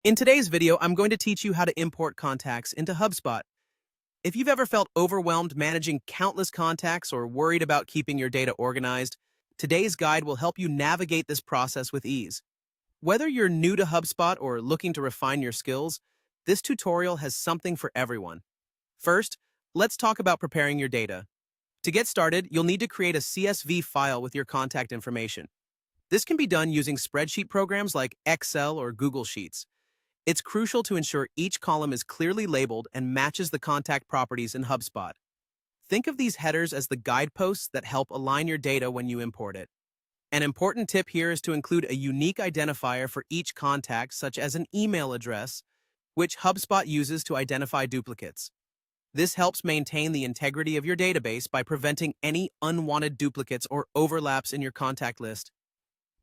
In today's video, I'm going to teach you how to import contacts into HubSpot. If you've ever felt overwhelmed managing countless contacts or worried about keeping your data organized, today's guide will help you navigate this process with ease. Whether you're new to HubSpot or looking to refine your skills, this tutorial has something for everyone. First, let's talk about preparing your data. To get started, you'll need to create a CSV file with your contact information. This can be done using spreadsheet programs like Excel or Google Sheets. It's crucial to ensure each column is clearly labeled and matches the contact properties in HubSpot. Think of these headers as the guideposts that help align your data when you import it. An important tip here is to include a unique identifier for each contact, such as an email address, which HubSpot uses to identify duplicates. This helps maintain the integrity of your database by preventing any unwanted duplicates or overlaps in your contact list.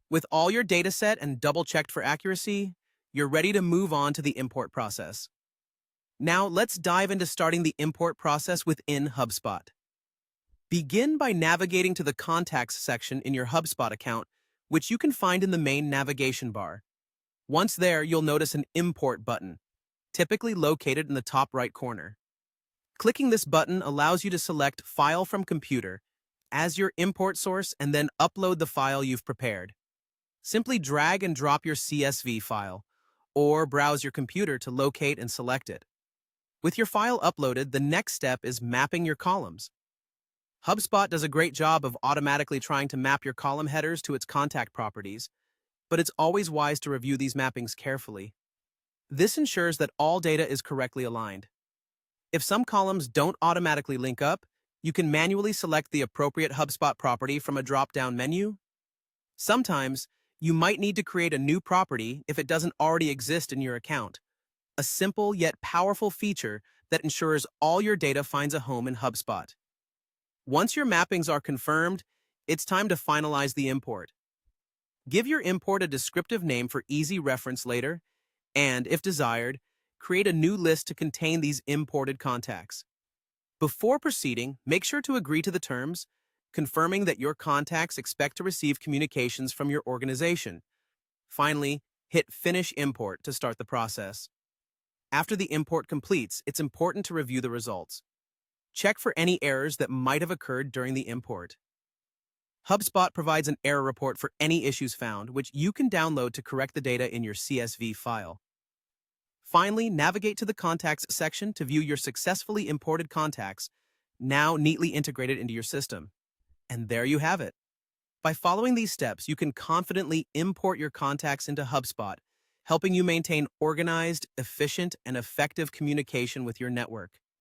With all your data set and double-checked for accuracy, you're ready to move on to the import process. Now, let's dive into starting the import process within HubSpot. Begin by navigating to the Contacts section in your HubSpot account, which you can find in the main navigation bar. Once there, you'll notice an Import button, typically located in the top right corner. Clicking this button allows you to select File from Computer as your import source and then upload the file you've prepared. Simply drag and drop your CSV file, or browse your computer to locate and select it. With your file uploaded, the next step is mapping your columns. HubSpot does a great job of automatically trying to map your column headers to its contact properties, but it's always wise to review these mappings carefully. This ensures that all data is correctly aligned. If some columns don't automatically link up, you can manually select the appropriate HubSpot property from a drop-down menu. Sometimes, you might need to create a new property if it doesn't already exist in your account. A simple yet powerful feature that ensures all your data finds a home in HubSpot. Once your mappings are confirmed, it's time to finalize the import. Give your import a descriptive name for easy reference later, and, if desired, create a new list to contain these imported contacts. Before proceeding, make sure to agree to the terms, confirming that your contacts expect to receive communications from your organization. Finally, hit Finish Import to start the process. After the import completes, it's important to review the results. Check for any errors that might have occurred during the import. HubSpot provides an error report for any issues found, which you can download to correct the data in your CSV file. Finally, navigate to the Contacts section to view your successfully imported contacts, now neatly integrated into your system. And there you have it. By following these steps, you can confidently import your contacts into HubSpot, helping you maintain organized, efficient, and effective communication with your network.